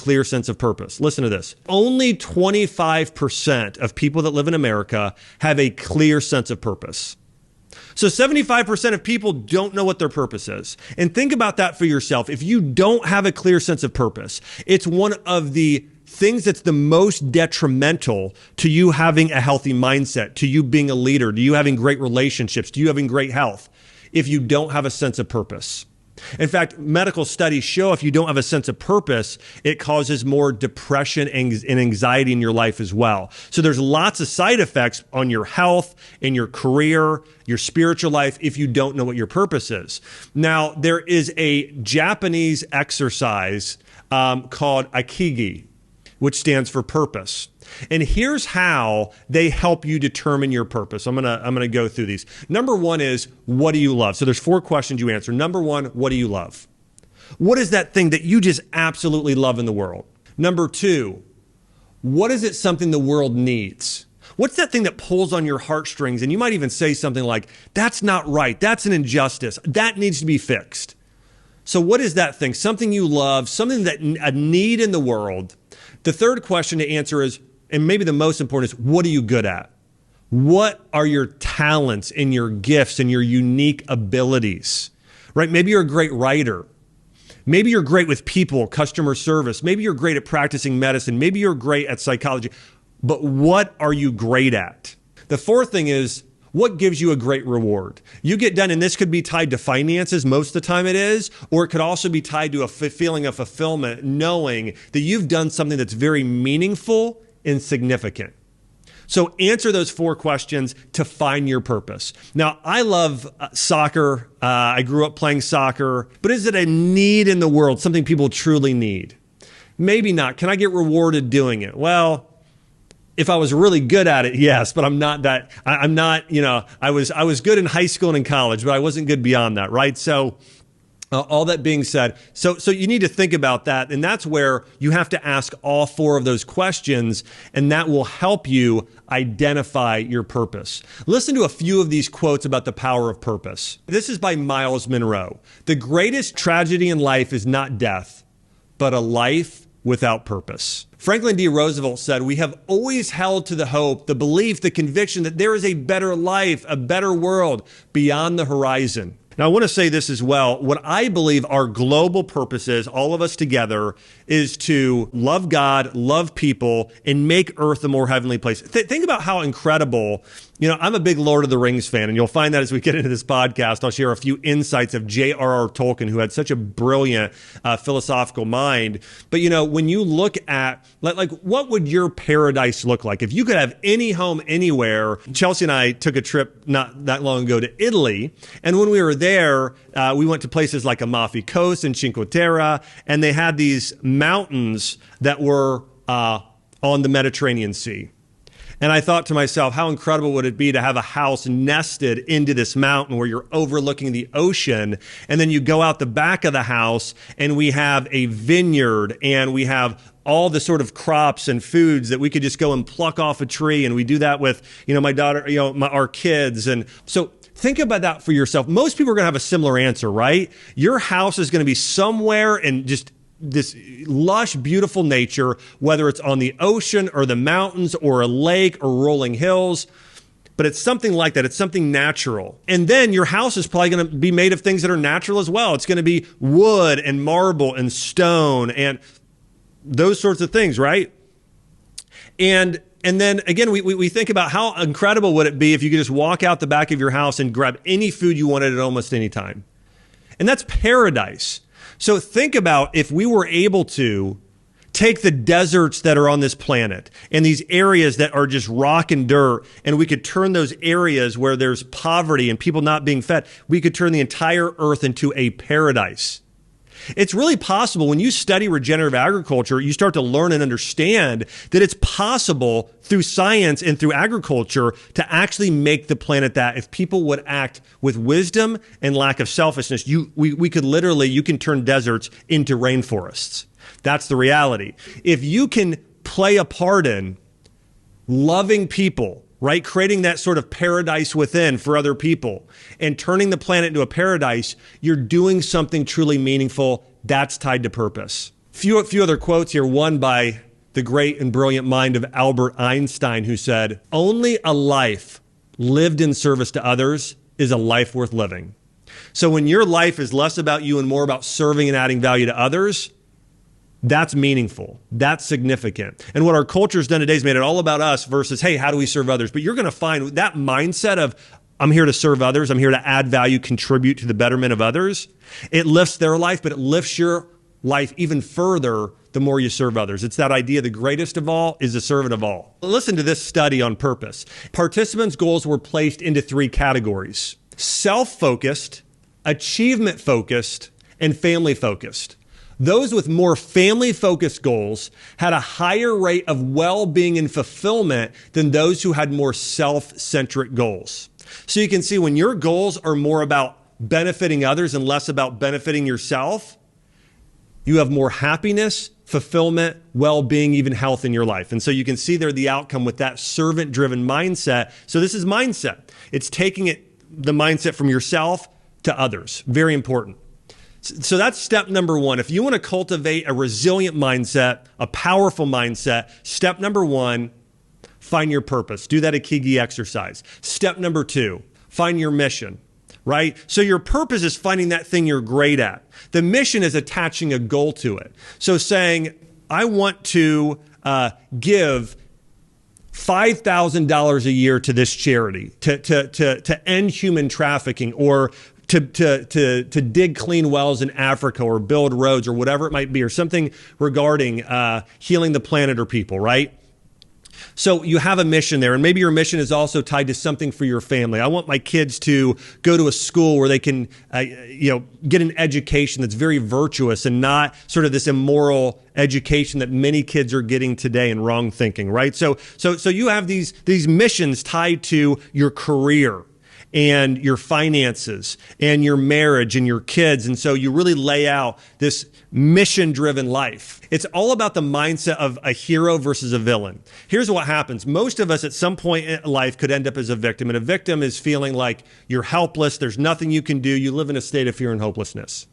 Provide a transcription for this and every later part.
clear sense of purpose. Listen to this. Only 25% of people that live in America have a clear sense of purpose. So 75% of people don't know what their purpose is. And think about that for yourself. If you don't have a clear sense of purpose, it's one of the things that's the most detrimental to you having a healthy mindset, to you being a leader, to you having great relationships, to you having great health, if you don't have a sense of purpose. In fact, medical studies show if you don't have a sense of purpose, it causes more depression and anxiety in your life as well. So there's lots of side effects on your health, in your career, your spiritual life, if you don't know what your purpose is. Now, there is a Japanese exercise called Ikigai, which stands for purpose. And here's how they help you determine your purpose. I'm gonna go through these. Number one is, what do you love? So there's 4 questions you answer. Number one, what do you love? What is that thing that you just absolutely love in the world? Number 2, what is it something the world needs? What's that thing that pulls on your heartstrings? And you might even say something like, that's not right. That's an injustice. That needs to be fixed. So what is that thing? Something you love, something that a need in the world. The third question to answer is, and maybe the most important, is what are you good at? What are your talents and your gifts and your unique abilities, right? Maybe you're a great writer. Maybe you're great with people, customer service. Maybe you're great at practicing medicine. Maybe you're great at psychology. But what are you great at? The fourth thing is, what gives you a great reward? You get done, and this could be tied to finances, most of the time it is, or it could also be tied to a feeling of fulfillment, knowing that you've done something that's very meaningful and significant. So answer those 4 questions to find your purpose. Now, I love soccer. I grew up playing soccer, but is it a need in the world, something people truly need? Maybe not. Can I get rewarded doing it? Well, if I was really good at it, yes, but I'm not, I was good in high school and in college, but I wasn't good beyond that, right? So all that being said, so you need to think about that. And that's where you have to ask all 4 of those questions, and that will help you identify your purpose. Listen to a few of these quotes about the power of purpose. This is by Miles Monroe. The greatest tragedy in life is not death, but a life without purpose. Franklin D. Roosevelt said, we have always held to the hope, the belief, the conviction that there is a better life, a better world beyond the horizon. Now, I want to say this as well. What I believe our global purpose is, all of us together, is to love God, love people, and make Earth a more heavenly place. Think about how incredible, I'm a big Lord of the Rings fan, and you'll find that as we get into this podcast. I'll share a few insights of J.R.R. Tolkien, who had such a brilliant philosophical mind. But, when you look at, like, what would your paradise look like? If you could have any home anywhere. Chelsea and I took a trip not that long ago to Italy, and when we were there, we went to places like Amalfi Coast and Cinque Terre, and they had these mountains that were on the Mediterranean Sea. And I thought to myself, how incredible would it be to have a house nested into this mountain where you're overlooking the ocean, and then you go out the back of the house and we have a vineyard and we have all the sort of crops and foods that we could just go and pluck off a tree. And we do that with, my daughter, our kids. And so think about that for yourself. Most people are going to have a similar answer, right? Your house is going to be somewhere in just this lush, beautiful nature, whether it's on the ocean or the mountains or a lake or rolling hills. But it's something like that. It's something natural. And then your house is probably going to be made of things that are natural as well. It's going to be wood and marble and stone and those sorts of things, right? And then again, we think about how incredible would it be if you could just walk out the back of your house and grab any food you wanted at almost any time. And that's paradise. So think about if we were able to take the deserts that are on this planet and these areas that are just rock and dirt, and we could turn those areas where there's poverty and people not being fed, we could turn the entire earth into a paradise. It's really possible. When you study regenerative agriculture, you start to learn and understand that it's possible through science and through agriculture to actually make the planet that. If people would act with wisdom and lack of selfishness, we could literally, you can turn deserts into rainforests. That's the reality. If you can play a part in loving people, right? Creating that sort of paradise within for other people and turning the planet into a paradise, you're doing something truly meaningful. That's tied to purpose. Few other quotes here. One by the great and brilliant mind of Albert Einstein, who said, "Only a life lived in service to others is a life worth living." So when your life is less about you and more about serving and adding value to others, that's meaningful. That's significant. And what our culture's done today is made it all about us versus, hey, how do we serve others? But you're going to find that mindset of, I'm here to serve others, I'm here to add value, contribute to the betterment of others. It lifts their life, but it lifts your life even further the more you serve others. It's that idea, the greatest of all is the servant of all. Listen to this study on purpose. Participants' goals were placed into 3 categories: self-focused, achievement-focused, and family-focused. Those with more family-focused goals had a higher rate of well-being and fulfillment than those who had more self-centric goals. So you can see when your goals are more about benefiting others and less about benefiting yourself, you have more happiness, fulfillment, well-being, even health in your life. And so you can see there the outcome with that servant-driven mindset. So this is mindset. It's taking the mindset from yourself to others. Very important. So that's step number 1. If you want to cultivate a resilient mindset, a powerful mindset, step number 1, find your purpose. Do that Ikigai exercise. Step number 2, find your mission, right? So your purpose is finding that thing you're great at. The mission is attaching a goal to it. So saying, I want to give $5,000 a year to this charity to end human trafficking, or to dig clean wells in Africa, or build roads, or whatever it might be, or something regarding healing the planet or people, right? So you have a mission there, and maybe your mission is also tied to something for your family. I want my kids to go to a school where they can, get an education that's very virtuous and not sort of this immoral education that many kids are getting today and wrong thinking, right? So you have these missions tied to your career and your finances and your marriage and your kids. And so you really lay out this mission-driven life. It's all about the mindset of a hero versus a villain. Here's what happens. Most of us at some point in life could end up as a victim. And a victim is feeling like you're helpless. There's nothing you can do. You live in a state of fear and hopelessness.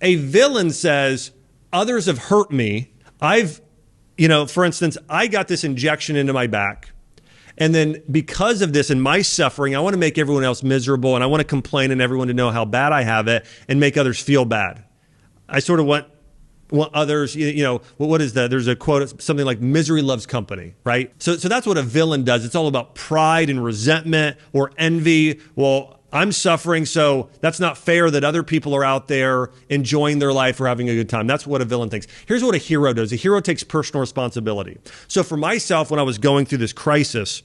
A villain says, others have hurt me. For instance, I got this injection into my back. And then because of this and my suffering, I want to make everyone else miserable, and I want to complain and everyone to know how bad I have it and make others feel bad. I sort of want others, what is that? There's a quote, something like misery loves company, right? So that's what a villain does. It's all about pride and resentment or envy. Well, I'm suffering, so that's not fair that other people are out there enjoying their life or having a good time. That's what a villain thinks. Here's what a hero does. A hero takes personal responsibility. So for myself, when I was going through this crisis,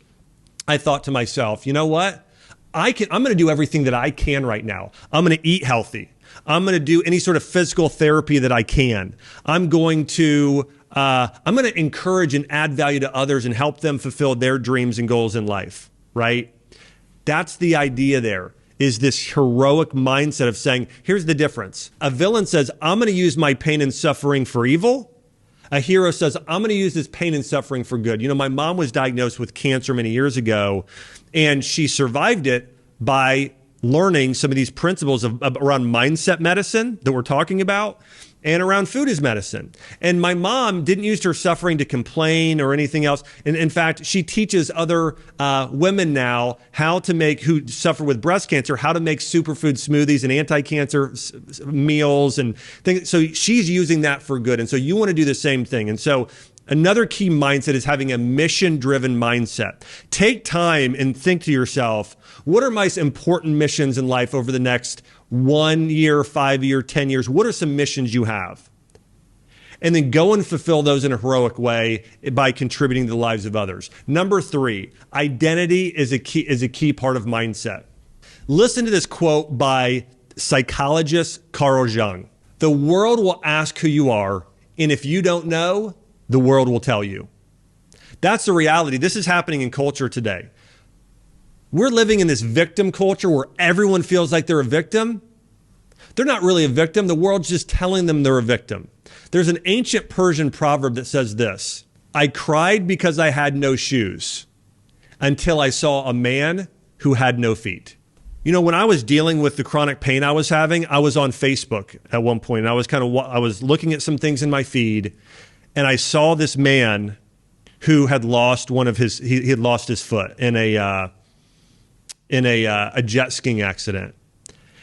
I thought to myself, you know what? I'm going to do everything that I can right now. I'm going to eat healthy. I'm going to do any sort of physical therapy that I can. I'm going to encourage and add value to others and help them fulfill their dreams and goals in life, right? That's the idea there, is this heroic mindset of saying, here's the difference. A villain says, I'm going to use my pain and suffering for evil. A hero says, I'm going to use this pain and suffering for good. My mom was diagnosed with cancer many years ago, and she survived it by learning some of these principles around mindset medicine that we're talking about, and around food as medicine. And my mom didn't use her suffering to complain or anything else. And in fact, she teaches other women now who suffer with breast cancer, how to make superfood smoothies and anti-cancer meals and things. So she's using that for good. And so you want to do the same thing. And so another key mindset is having a mission-driven mindset. Take time and think to yourself, what are my important missions in life over the next 1 year, 5 year, 10 years? What are some missions you have? And then go and fulfill those in a heroic way by contributing to the lives of others. Number 3, identity is a key part of mindset. Listen to this quote by psychologist Carl Jung. The world will ask who you are, and if you don't know, the world will tell you. That's the reality. This is happening in culture today. We're living in this victim culture where everyone feels like they're a victim. They're not really a victim. The world's just telling them they're a victim. There's an ancient Persian proverb that says this: I cried because I had no shoes until I saw a man who had no feet. When I was dealing with the chronic pain I was having, I was on Facebook at one point, and I was looking at some things in my feed, and I saw this man who had lost he had lost his foot in a jet skiing accident.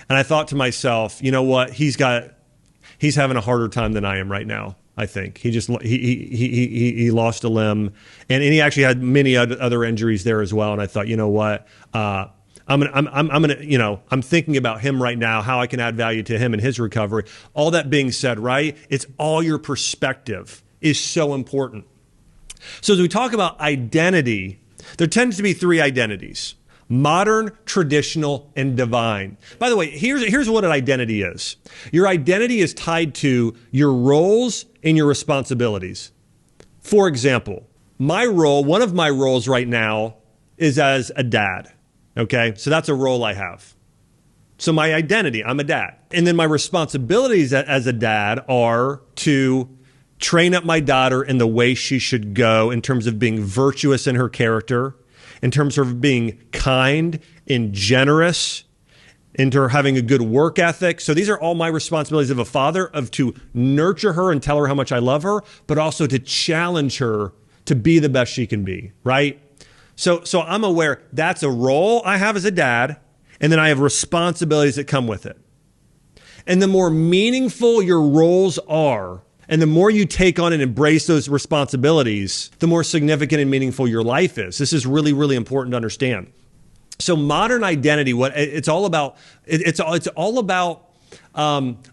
And I thought to myself, you know what? He's having a harder time than I am right now. I think he lost a limb, and he actually had many other injuries there as well. And I thought, you know what? I'm thinking about him right now, how I can add value to him and his recovery. All that being said, right? It's all your perspective is so important. So as we talk about identity, there tends to be three identities: modern, traditional, and divine. By the way, here's what an identity is. Your identity is tied to your roles and your responsibilities. For example, one of my roles right now is as a dad. Okay, so that's a role I have. So my identity, I'm a dad. And then my responsibilities as a dad are to train up my daughter in the way she should go in terms of being virtuous in her character, in terms of being kind and generous, into having a good work ethic. So these are all my responsibilities of a father, of to nurture her and tell her how much I love her, but also to challenge her to be the best she can be, right? So I'm aware that's a role I have as a dad, and then I have responsibilities that come with it. And the more meaningful your roles are, and the more you take on and embrace those responsibilities, the more significant and meaningful your life is. This is really, really important to understand. So modern identity, it's all about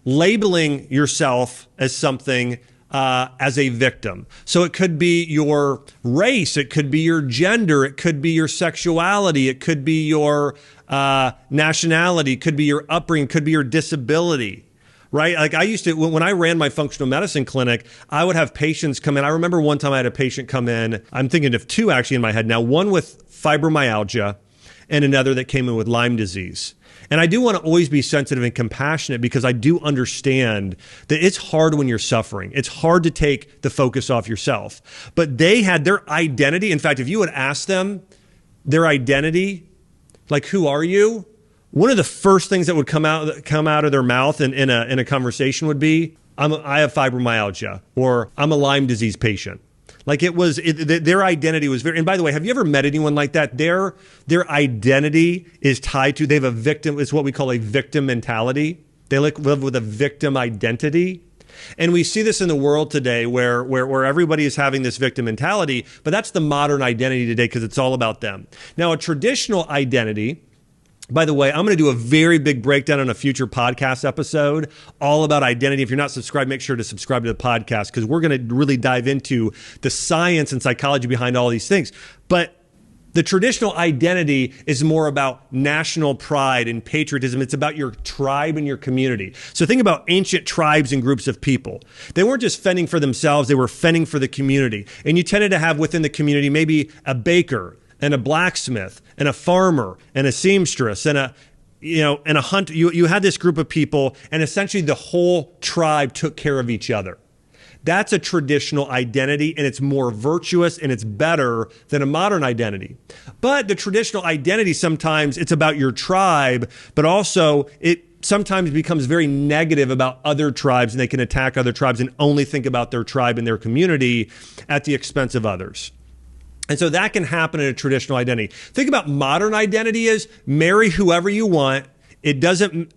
labeling yourself as something as a victim. So it could be your race, it could be your gender, it could be your sexuality, it could be your nationality, it could be your upbringing, it could be your disability. Right? Like I used to, when I ran my functional medicine clinic, I would have patients come in. I remember one time I had a patient come in. I'm thinking of two actually in my head now, one with fibromyalgia and another that came in with Lyme disease. And I do want to always be sensitive and compassionate because I do understand that it's hard when you're suffering. It's hard to take the focus off yourself. But they had their identity. In fact, if you would ask them their identity, like, who are you? One of the first things that would come out of their mouth in a conversation would be, I have fibromyalgia, or I'm a Lyme disease patient. Like their identity was very, and by the way, have you ever met anyone like that? Their identity is tied to, they have a victim, it's what we call a victim mentality. They live with a victim identity. And we see this in the world today where everybody is having this victim mentality, but that's the modern identity today because it's all about them. Now, a traditional identity, by the way, I'm going to do a very big breakdown on a future podcast episode all about identity. If you're not subscribed, make sure to subscribe to the podcast because we're going to really dive into the science and psychology behind all these things. But the traditional identity is more about national pride and patriotism. It's about your tribe and your community. So think about ancient tribes and groups of people. They weren't just fending for themselves, they were fending for the community. And you tended to have within the community maybe a baker and a blacksmith and a farmer and a seamstress and a hunter. You had this group of people, and essentially the whole tribe took care of each other. That's a traditional identity, and it's more virtuous and it's better than a modern identity. But the traditional identity, sometimes it's about your tribe, but also it sometimes becomes very negative about other tribes, and they can attack other tribes and only think about their tribe and their community at the expense of others. And so that can happen in a traditional identity. Think about modern identity is marry whoever you want. It doesn't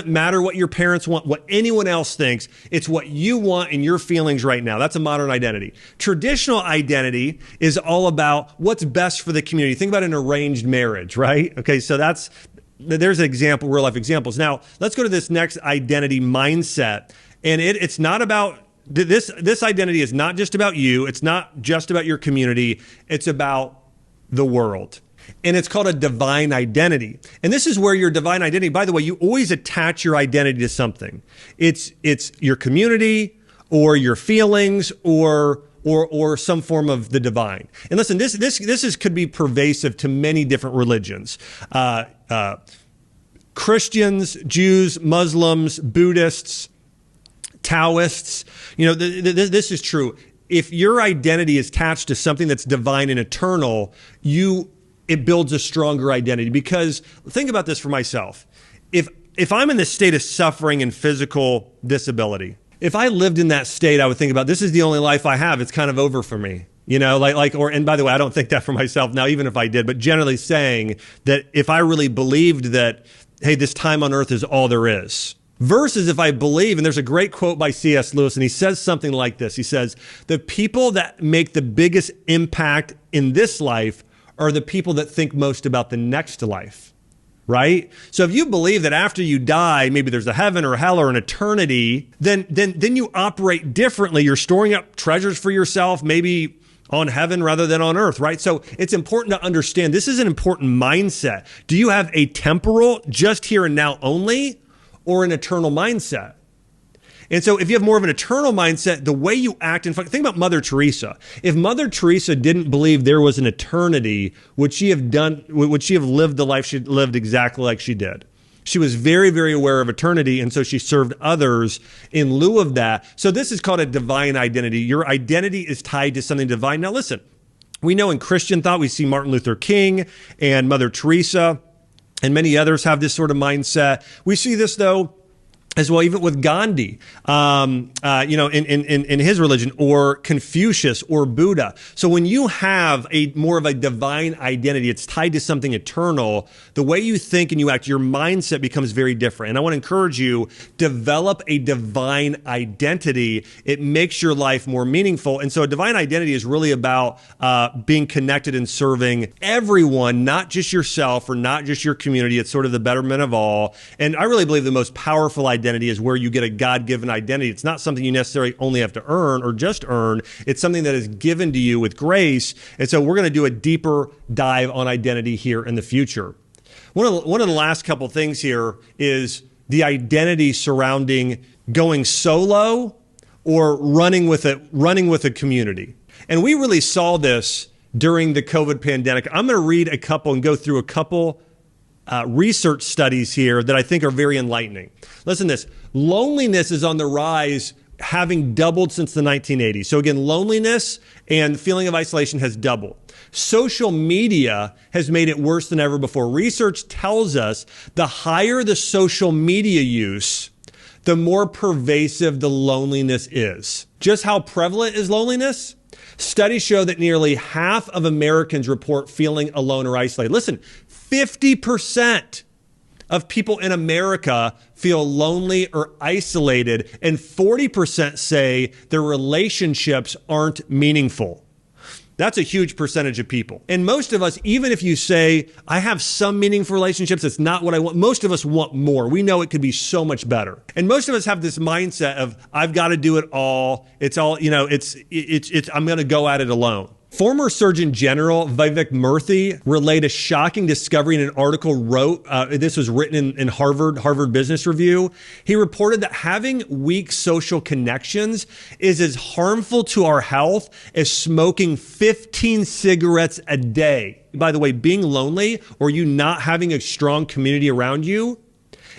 matter what your parents want, what anyone else thinks. It's what you want and your feelings right now. That's a modern identity. Traditional identity is all about what's best for the community. Think about an arranged marriage, right? Okay, so there's an example, real life examples. Now, let's go to this next identity mindset. And it's not about this identity is not just about you. It's not just about your community. It's about the world. And it's called a divine identity. And this is where your divine identity, by the way, you always attach your identity to something. It's your community or your feelings or some form of the divine. And listen, this could be pervasive to many different religions. Christians, Jews, Muslims, Buddhists, Taoists, this is true. If your identity is attached to something that's divine and eternal, it builds a stronger identity. Because think about this for myself. If I'm in this state of suffering and physical disability, if I lived in that state, I would think about, this is the only life I have. It's kind of over for me. And by the way, I don't think that for myself now, even if I did, but generally saying that if I really believed that, hey, this time on earth is all there is. Versus if I believe, and there's a great quote by C.S. Lewis, and he says something like this. He says, the people that make the biggest impact in this life are the people that think most about the next life, right? So if you believe that after you die, maybe there's a heaven or a hell or an eternity, then you operate differently. You're storing up treasures for yourself, maybe on heaven rather than on earth, right? So it's important to understand this is an important mindset. Do you have a temporal, just here and now only, or an eternal mindset? And so if you have more of an eternal mindset, the way you act, and think about Mother Teresa. If Mother Teresa didn't believe there was an eternity, would she have lived the life she lived exactly like she did? She was very, very aware of eternity, and so she served others in lieu of that. So this is called a divine identity. Your identity is tied to something divine. Now listen, we know in Christian thought, we see Martin Luther King and Mother Teresa, and many others have this sort of mindset. We see this, though, as well, even with Gandhi, in his religion, or Confucius or Buddha. So when you have more of a divine identity, it's tied to something eternal, the way you think and you act, your mindset becomes very different. And I want to encourage you, develop a divine identity. It makes your life more meaningful. And so a divine identity is really about being connected and serving everyone, not just yourself or not just your community. It's sort of the betterment of all. And I really believe the most powerful identity is where you get a God-given identity. It's not something you necessarily only have to earn or just earn. It's something that is given to you with grace. And so we're going to do a deeper dive on identity here in the future. One of the last couple things here is the identity surrounding going solo or running with a community. And we really saw this during the COVID pandemic. I'm going to read a couple and go through a couple research studies here that I think are very enlightening. Listen to this. Loneliness is on the rise, having doubled since the 1980s. So again, loneliness and feeling of isolation has doubled. Social media has made it worse than ever before. Research tells us the higher the social media use, the more pervasive the loneliness is. Just how prevalent is loneliness? Studies show that nearly half of Americans report feeling alone or isolated. Listen, 50% of people in America feel lonely or isolated, and 40% say their relationships aren't meaningful. That's a huge percentage of people. And most of us, even if you say, I have some meaningful relationships, it's not what I want. Most of us want more. We know it could be so much better. And most of us have this mindset of, I've got to do it all. It's all, I'm going to go at it alone. Former Surgeon General Vivek Murthy relayed a shocking discovery in an article this was written in Harvard Business Review. He reported that having weak social connections is as harmful to our health as smoking 15 cigarettes a day. By the way, being lonely or you not having a strong community around you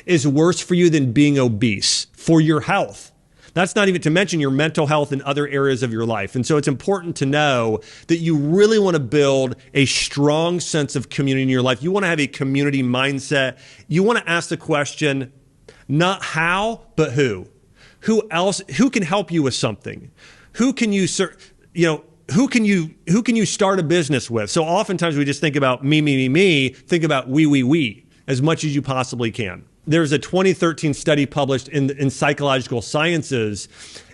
is worse for you than being obese for your health. That's not even to mention your mental health and other areas of your life. And so it's important to know that you really want to build a strong sense of community in your life. You want to have a community mindset. You want to ask the question, not how, but who. Who else? Who can help you with something? Who can you start a business with? So oftentimes we just think about me. Think about we as much as you possibly can. There's a 2013 study published in Psychological Sciences,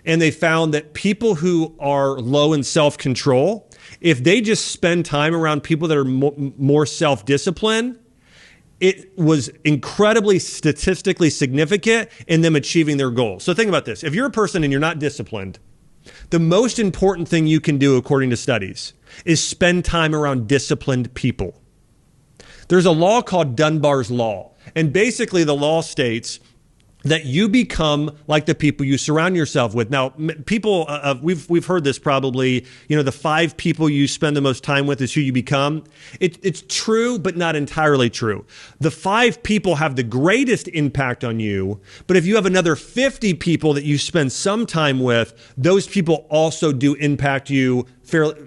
and they found that people who are low in self-control, if they just spend time around people that are more self-disciplined, it was incredibly statistically significant in them achieving their goals. So think about this. If you're a person and you're not disciplined, the most important thing you can do, according to studies, is spend time around disciplined people. There's a law called Dunbar's Law. And basically the law states that you become like the people you surround yourself with. Now, people, we've heard this probably, the 5 people you spend the most time with is who you become. It's true, but not entirely true. The 5 people have the greatest impact on you, but if you have another 50 people that you spend some time with, those people also do impact you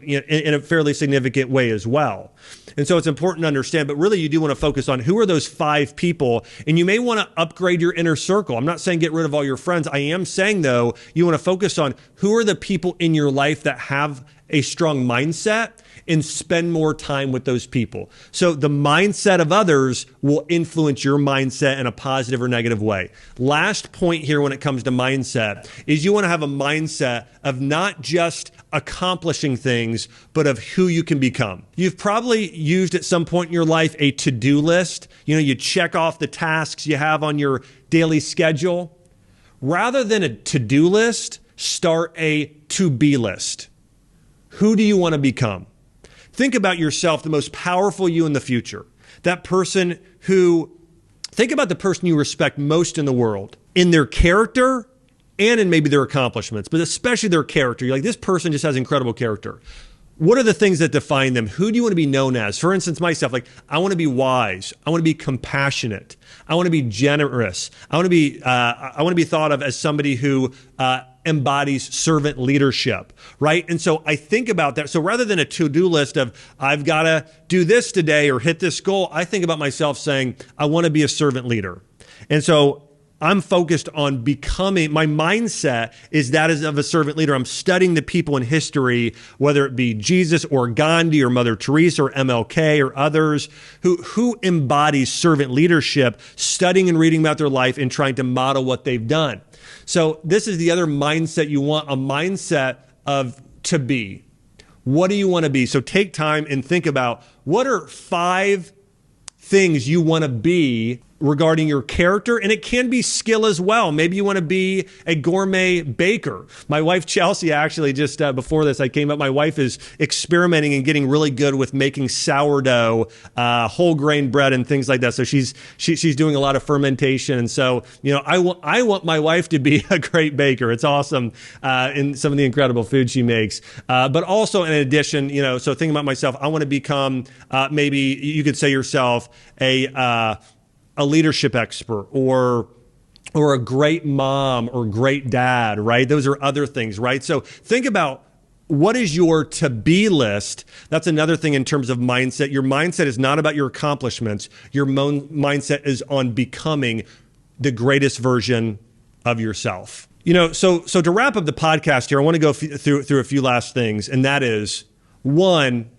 in a fairly significant way as well. And so it's important to understand, but really you do want to focus on who are those 5 people, and you may want to upgrade your inner circle. I'm not saying get rid of all your friends. I am saying, though, you want to focus on who are the people in your life that have a strong mindset and spend more time with those people. So the mindset of others will influence your mindset in a positive or negative way. Last point here when it comes to mindset is you want to have a mindset of not just accomplishing things, but of who you can become. You've probably used at some point in your life a to-do list. You check off the tasks you have on your daily schedule. Rather than a to-do list, start a to-be list. Who do you want to become? Think about yourself, the most powerful you in the future. Think about the person you respect most in the world, in their character and in maybe their accomplishments, but especially their character. You're like, this person just has incredible character. What are the things that define them? Who do you want to be known as? For instance, myself, I want to be wise. I want to be compassionate. I want to be generous. I want to be thought of as somebody who embodies servant leadership, right? And so I think about that. So rather than a to-do list of, I've got to do this today or hit this goal, I think about myself saying, I want to be a servant leader. And so I'm focused on becoming, my mindset is that of a servant leader. I'm studying the people in history, whether it be Jesus or Gandhi or Mother Teresa or MLK or others who embodies servant leadership, studying and reading about their life and trying to model what they've done. So this is the other mindset you want, a mindset of to be. What do you want to be? So take time and think about what are 5 things you want to be regarding your character, and it can be skill as well. Maybe you want to be a gourmet baker. My wife, Chelsea, actually just before this, I came up, my wife is experimenting and getting really good with making sourdough, whole grain bread and things like that. So she's doing a lot of fermentation. And so, I want my wife to be a great baker. It's awesome in some of the incredible food she makes. But also in addition, so thinking about myself, I want to become, maybe you could say yourself, a leadership expert or a great mom or great dad, right? Those are other things, right? So think about what is your to-be list. That's another thing in terms of mindset. Your mindset is not about your accomplishments. Your mindset is on becoming the greatest version of yourself. So to wrap up the podcast here, I want to go through a few last things, and that is, 1,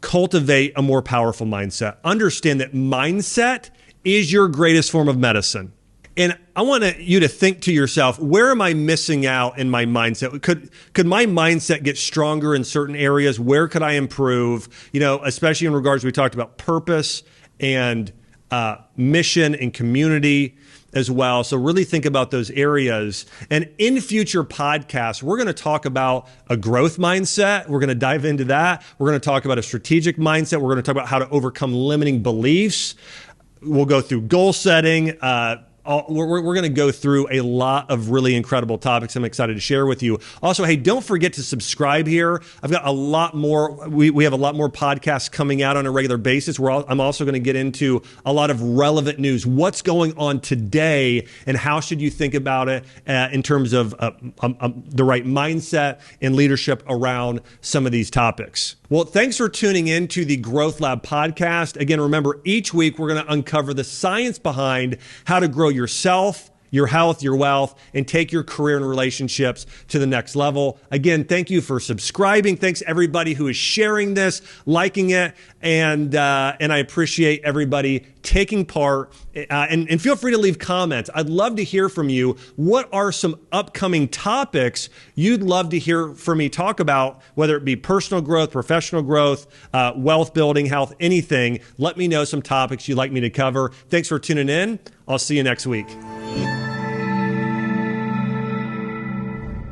cultivate a more powerful mindset. Understand that mindset is your greatest form of medicine. And I want you to think to yourself, where am I missing out in my mindset? Could my mindset get stronger in certain areas? Where could I improve? Especially in regards, we talked about purpose and mission and community as well. So really think about those areas. And in future podcasts, we're going to talk about a growth mindset. We're going to dive into that. We're going to talk about a strategic mindset. We're going to talk about how to overcome limiting beliefs. We'll go through goal setting. We're going to go through a lot of really incredible topics I'm excited to share with you. Also, hey, don't forget to subscribe here. I've got a lot more. We have a lot more podcasts coming out on a regular basis. I'm also going to get into a lot of relevant news. What's going on today and how should you think about it in terms of the right mindset and leadership around some of these topics. Well, thanks for tuning in to the Growth Lab podcast. Again, remember, each week we're going to uncover the science behind how to grow yourself, your health, your wealth, and take your career and relationships to the next level. Again, thank you for subscribing. Thanks everybody who is sharing this, liking it, and I appreciate everybody taking part. And feel free to leave comments. I'd love to hear from you. What are some upcoming topics you'd love to hear from me talk about, whether it be personal growth, professional growth, wealth building, health, anything? Let me know some topics you'd like me to cover. Thanks for tuning in. I'll see you next week.